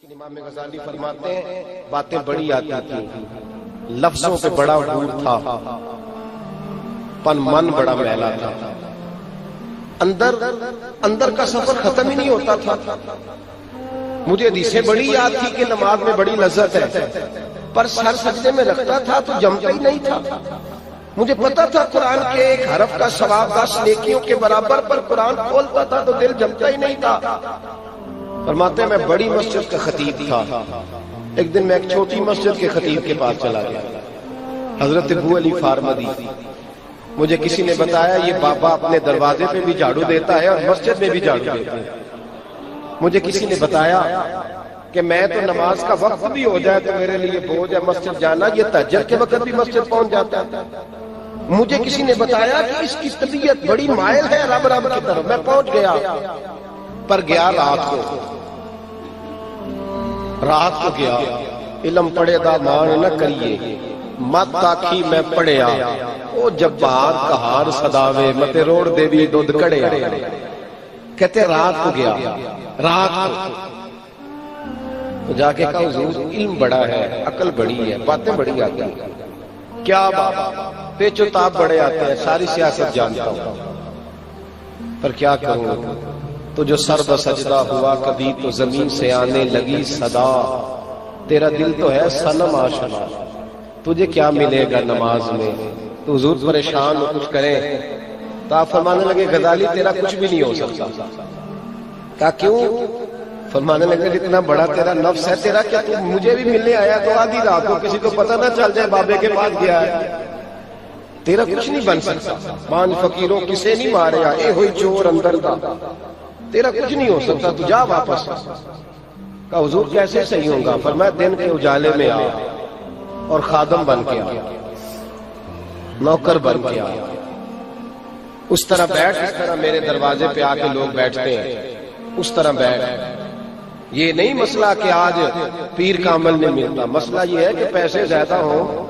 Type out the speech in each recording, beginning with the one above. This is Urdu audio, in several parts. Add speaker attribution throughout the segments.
Speaker 1: لیکن امام غزالی فرماتے ہیں باتیں بڑی آتی تھیں، لفظوں پہ بڑا غور تھا، پن من بڑا میلا تھا، اندر کا سفر ختم ہی نہیں ہوتا تھا۔ مجھے حدیثیں بڑی یاد تھی کہ نماز میں بڑی لذت ہے، پر سر سجدے میں رکھتا تھا تو جمتا ہی نہیں تھا۔ مجھے پتا تھا قرآن کے ایک حرف کا ثواب 10 نیکیوں کے برابر، پر قرآن کھولتا تھا تو دل جمتا ہی نہیں تھا۔ فرماتے ہیں میں بڑی مسجد کا خطیب تھا، ایک دن میں ایک چھوٹی مسجد کے خطیب کے پاس چلا گیا، حضرت ابو علی فارمدی۔ مجھے کسی نے بتایا یہ بابا اپنے دروازے پہ بھی جھاڑو دیتا ہے اور مسجد میں بھی جھاڑو دیتا ہے۔ مجھے کسی نے بتایا کہ میں تو نماز کا وقت بھی ہو جائے تو میرے لیے بوجھ ہے مسجد جانا، یہ تہجد کے وقت بھی مسجد پہنچ جاتا ہے۔ مجھے کسی نے بتایا کہ اس کی طبیعت بڑی مائل ہے رب رب کی طرف۔ میں پہنچ گیا، پر گیا رات کو گیا۔ علم پڑھے دا مان نہ کریے، مت آکھی میں پڑھیا، او جبار کہار صداوے متے روڑ دے بھی دودھ کڑیا۔ کہتے رات کو گیا، رات کو جا کے کہا حضور علم بڑا ہے، عقل بڑی ہے، باتیں بڑی آتی ہیں۔ کیا بات؟ پیچ و تاب بڑے آتے ہیں، ساری سیاست جانتا ہوں، پر کیا کروں؟ تو جو سر بسجدہ ہوا کبھی تو زمین سے آنے لگی صدا، تیرا دل تو ہے صنم آشنا، تجھے کیا ملے گا نماز میں؟ تو حضور پریشان ہو کچھ کریں تو آپ فرمانے لگے غزالی تیرا کچھ بھی نہیں ہو سکتا۔ کہا کیوں؟ فرمانے لگے جتنا بڑا تیرا نفس ہے، تیرا کیا تو مجھے بھی ملنے آیا تو آدھی رات کو کسی کو پتہ نہ چل جائے بابے کے پاس گیا ہے، تیرا کچھ نہیں بن سکتا۔ پانچ فقیروں کسے نہیں مارے اے ہوئی چور اندر دا، تیرا کچھ نہیں ہو سکتا، تو جا واپس۔ کہا حضور کیسے صحیح ہوں گا؟ فرمایا دن کے اجالے میں آ اور خادم بن کے آ، نوکر بن کے آ، اس طرح بیٹھ اس طرح میرے دروازے پہ آ کے لوگ بیٹھتے ہیں، اس طرح بیٹھ۔ یہ نہیں مسئلہ کہ آج پیر کا عمل نہیں ملتا، مسئلہ یہ ہے کہ پیسے زیادہ ہوں،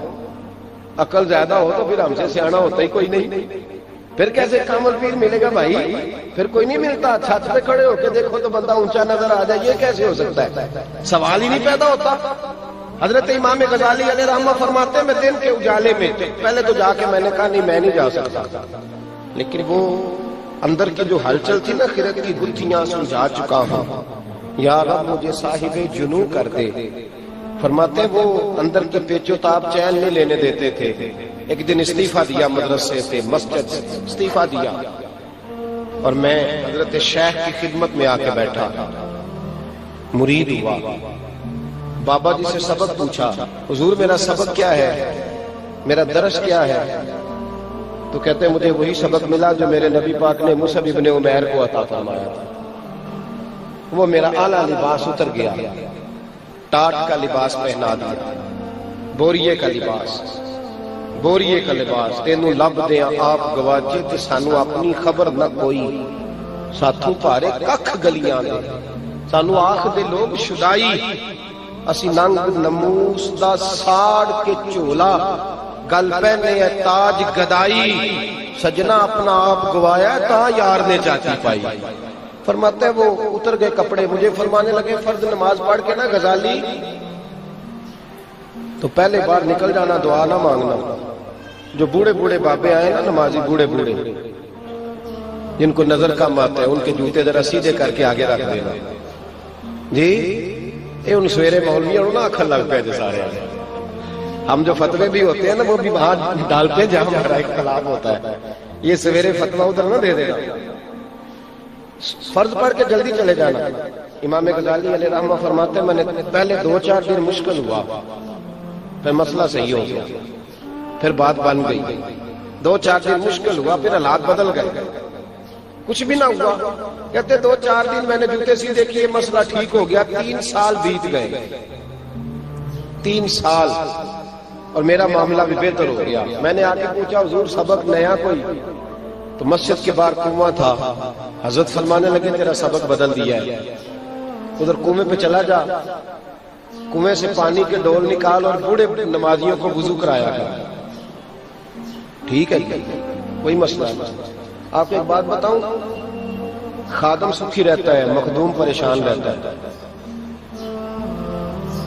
Speaker 1: عقل زیادہ ہو تو پھر ہم سے سیانا ہوتا ہی کوئی نہیں، پھر کیسے کامل پیر ملے گا بھائی؟ پھر کوئی نہیں ملتا۔ چھت پہ کھڑے ہو کے دیکھو تو بندہ اونچا نظر آ جائے، یہ کیسے ہو سکتا ہے؟ سوال ہی نہیں پیدا ہوتا۔ حضرت امام غزالی علیہ رحمہ فرماتے ہیں میں دن کے اجالے میں پہلے تو جا کے میں نے کہا نہیں میں نہیں جا سکتا، لیکن وہ اندر کی جو ہلچل تھی نا، خرد کی گتھیاں سلجھا چکا ہوں، یا رب مجھے صاحب جنوں کر دے۔ فرماتے ہیں وہ اندر کے پیچ و تاب چین نہیں لینے دیتے تھے۔ ایک دن استعفیٰ دیا مدرسے سے، مسجد سے استعفیٰ دیا، اور میں حضرت شیخ کی خدمت میں آ کے بیٹھا، مرید ہوا۔ بابا جی سے سبق پوچھا، حضور میرا سبق کیا ہے، میرا درس کیا ہے؟ تو کہتے ہیں مجھے وہی سبق ملا جو میرے نبی پاک نے مصعب ابن عمیر کو عطا فرمایا تھا۔ وہ میرا اعلیٰ لباس اتر گیا، ٹاٹ کا لباس پہنا دیا، بوریے کا لباس، بوریے کا لباس۔ تینوں لب دیاں آپ گواچے تے سانو اپنی خبر نہ کوئی، ساتھوں پارے ککھ گلیاں دے، سانو آخ دے لوگ شدائی، اسی ننگ نموس دا ساڑ کے چولا، گل پہنے ہے تاج گدائی، سجنا اپنا آپ گوایا تا یار نے چاچی پائی۔ فرماتے ہیں وہ اتر گئے کپڑے، مجھے فرمانے لگے فرض نماز پڑھ کے نا غزالی تو پہلے بار نکل جانا، دعا نہ مانگنا۔ جو بوڑھے بوڑھے بابے آئے نا، نمازی بوڑھے بوڑھے جن کو نظر کم آتا ہے، ان کے جوتے ذرا سیدھے کر کے آگے رکھ دینا جی۔ اے ان سویرے مولوی اور نا اکھل لگ پہ سارے، ہم جو فتوے بھی ہوتے ہیں نا وہ بھی وہاں ڈالتے ہیں جہاں ہمارا اختلاف ہوتا ہے، یہ سویرے فتویٰ ادھر نہ دے دینا، فرض پڑھ کے جلدی چلے جانا۔ امام غزالی علیہ رحمہ فرماتے ہیں میں نے پہلے 2-4 دن مشکل ہوا، پھر مسئلہ صحیح ہو گیا، پھر بات بن گئی۔ 2-4 دن مشکل ہوا، پھر حالات بدل گئے، کچھ بھی نہ ہوا۔ کہتے 2-4 دن میں نے جوتے سیدھے کیے، مسئلہ ٹھیک ہو گیا۔ 3 سال بیت گئے، 3 سال، اور میرا معاملہ بھی بہتر ہو گیا۔ میں نے آ کے پوچھا حضور سبق نیا کوئی؟ تو مسجد کے باہر کنواں تھا، حضرت فرمانے لگے تیرا سبق بدل دیا ہے، ادھر کنویں پہ چلا جا، کنویں سے پانی کے ڈول نکال اور بوڑھے نمازیوں کو وضو کرایا کر۔ ٹھیک ہے کوئی مسئلہ نہیں۔ آپ کو ایک بات بتاؤں، خادم سکھی رہتا ہے، مخدوم پریشان رہتا ہے۔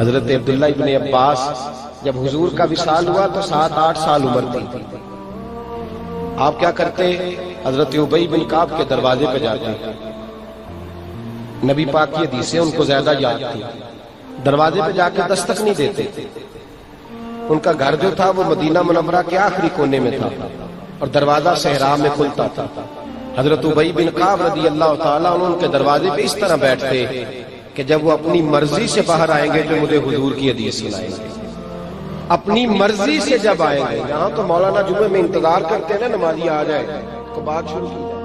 Speaker 1: حضرت عبداللہ ابن عباس جب حضور کا وصال ہوا تو 7-8 سال عمر تھی. آپ کیا کرتے؟ حضرت ابی بن کعب کے دروازے پہ جاتے. نبی پاک کی حدیثیں ان کو زیادہ یاد تھی. دروازے پہ جا کے دستک نہیں دیتے. ان کا گھر جو تھا وہ مدینہ منورہ کے آخری کونے میں تھا اور دروازہ صحرا میں کھلتا تھا. حضرت ابی بن کعب رضی اللہ تعالیٰ عنہ ان کے دروازے پہ اس طرح بیٹھتے کہ جب وہ اپنی مرضی سے باہر آئیں گے تو مجھے حضور کی حدیث سنائیں گے. اپنی مرضی سے جب آئیں گے. یہاں تو مولانا جمعے میں انتظار کرتے ہیں نا نمازی آ جائے تو بات شروع کی جائے.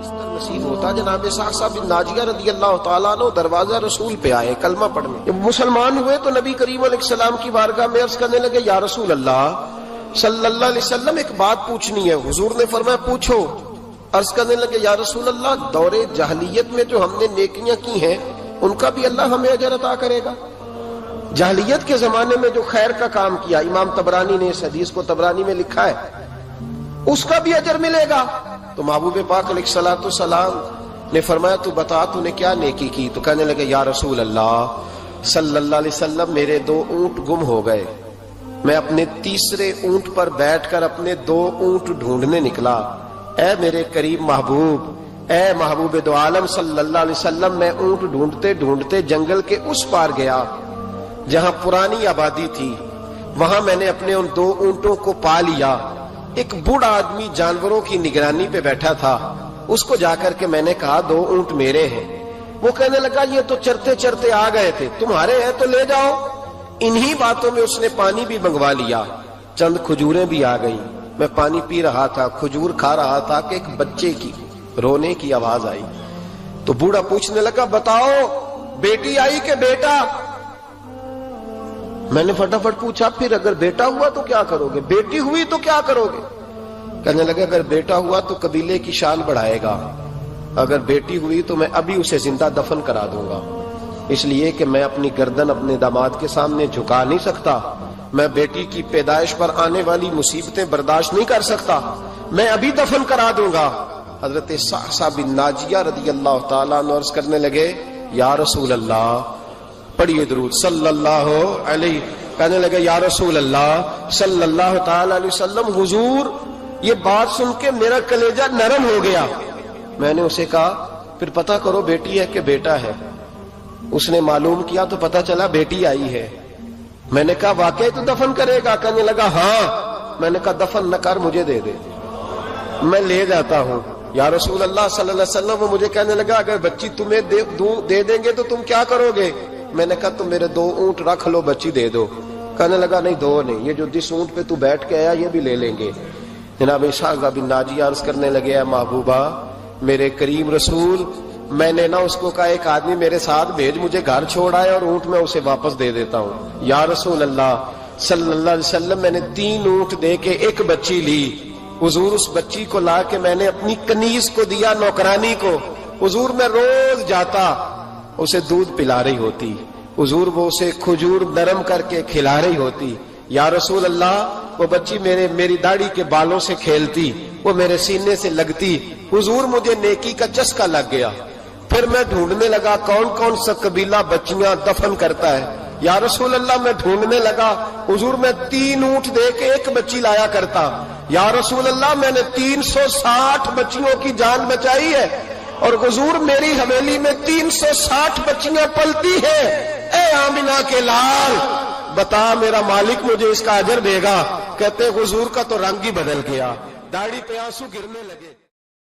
Speaker 1: اس طرح نصیب ہوتا. جناب صاحب بن ناجیہ رضی اللہ تعالیٰ عنہ دروازہ رسول پہ آئے کلمہ پڑھنے. جب مسلمان ہوئے تو نبی کریم علیہ السلام کی بارگاہ میں عرض کرنے لگے یا رسول اللہ صلی اللہ علیہ وسلم ایک بات پوچھنی ہے. حضور نے فرمایا پوچھو. عرض کرنے لگے یا رسول اللہ دور جاہلیت میں جو ہم نے نیکیاں کی ہیں ان کا بھی اللہ ہمیں اجر عطا کرے گا؟ جاہلیت کے زمانے میں جو خیر کا کام کیا، امام طبرانی نے اس حدیث کو طبرانی میں لکھا ہے، اس کا بھی اجر ملے گا؟ تو محبوب پاک علیہ الصلوۃ والسلام نے فرمایا تو بتا تو نے کیا نیکی کی؟ تو کہنے لگے یا رسول اللہ صلی اللہ علیہ وسلم میرے 2 اونٹ گم ہو گئے. میں اپنے تیسرے اونٹ پر بیٹھ کر اپنے 2 اونٹ ڈھونڈنے نکلا. اے میرے قریب محبوب، اے محبوب دو عالم صلی اللہ علیہ وسلم، میں اونٹ ڈھونڈتے ڈھونڈتے جنگل کے اس پار گیا جہاں پرانی آبادی تھی. وہاں میں نے اپنے ان 2 اونٹوں کو پا لیا. ایک بوڑھا آدمی جانوروں کی نگرانی پہ بیٹھا تھا. اس کو جا کر کے میں نے کہا 2 اونٹ میرے ہیں. وہ کہنے لگا یہ تو چرتے چرتے آ گئے تھے، تمہارے ہیں تو لے جاؤ. انہی باتوں میں اس نے پانی بھی منگوا لیا. چند کھجوریں بھی آ گئیں. میں پانی پی رہا تھا، کھجور کھا رہا تھا کہ ایک بچے کی رونے کی آواز آئی. تو بوڑھا پوچھنے لگا بتاؤ بیٹی آئی کہ بیٹا؟ میں نے فٹافٹ پوچھا پھر اگر بیٹا ہوا تو کیا کرو گے، بیٹی ہوئی تو کیا کرو گے؟ کہنے لگا اگر بیٹا ہوا تو قبیلے کی شان بڑھائے گا، اگر بیٹی ہوئی تو میں ابھی اسے زندہ دفن کرا دوں گا، اس لیے کہ میں اپنی گردن اپنے داماد کے سامنے جھکا نہیں سکتا. میں بیٹی کی پیدائش پر آنے والی مصیبتیں برداشت نہیں کر سکتا، میں ابھی دفن کرا دوں گا. حضرت صاحب بن ناجیہ رضی اللہ تعالیٰ عنہ عرض کرنے لگے یا رسول اللہ، پڑھیے درود صلی اللہ علیہ. کہنے لگے یا رسول اللہ صلی اللہ تعالیٰ علیہ وسلم، حضور یہ بات سن کے میرا کلیجہ نرم ہو گیا. میں نے اسے کہا پھر پتہ کرو بیٹی ہے کہ بیٹا ہے. اس نے معلوم کیا تو پتہ چلا بیٹی آئی ہے. میں نے کہا واقعی تو دفن کرے گا؟ کہنے لگا ہاں. میں نے کہا دفن نہ کر، مجھے دے دے، میں لے جاتا ہوں. یا رسول اللہ صلی اللہ علیہ وسلم، وہ مجھے کہنے لگا اگر بچی تمہیں دے دیں گے تو تم کیا کرو گے؟ میں نے کہا تم میرے 2 اونٹ رکھ لو، بچی دے دو. کہنے لگا نہیں 2 نہیں، یہ جو جس اونٹ پہ تو بیٹھ کے آیا یہ بھی لے لیں گے. جناب صاحب بن ناجیہ عرض کرنے لگے اے محبوبہ میرے کریم رسول، میں نے نہ اس کو کہا ایک آدمی میرے ساتھ بھیج، مجھے گھر چھوڑ آئے اور اونٹ میں اسے واپس دے دیتا ہوں. یا رسول اللہ صلی اللہ علیہ وسلم، میں نے 3 اونٹ دے کے ایک بچی لی. حضور اس بچی کو لا کے میں نے اپنی کنیز کو دیا، نوکرانی کو. حضور میں روز جاتا، اسے دودھ پلا رہی ہوتی. حضور وہ اسے کھجور نرم کر کے کھلا رہی ہوتی. یا رسول اللہ وہ بچی میری داڑھی کے بالوں سے کھیلتی، وہ میرے سینے سے لگتی. حضور مجھے نیکی کا چسکا لگ گیا. پھر میں ڈھونڈنے لگا کون کون سا قبیلہ بچیاں دفن کرتا ہے. یا رسول اللہ میں ڈھونڈنے لگا. حضور میں 3 اونٹ دے کے ایک بچی لایا کرتا. یا رسول اللہ میں نے 360 بچیوں کی جان بچائی ہے اور حضور میری حویلی میں 360 بچیاں پلتی ہیں. اے آمنہ کے لال بتا میرا مالک مجھے اس کا اجر دے گا؟ کہتے حضور کا تو رنگ ہی بدل گیا، داڑھی پہ آنسو گرنے لگے.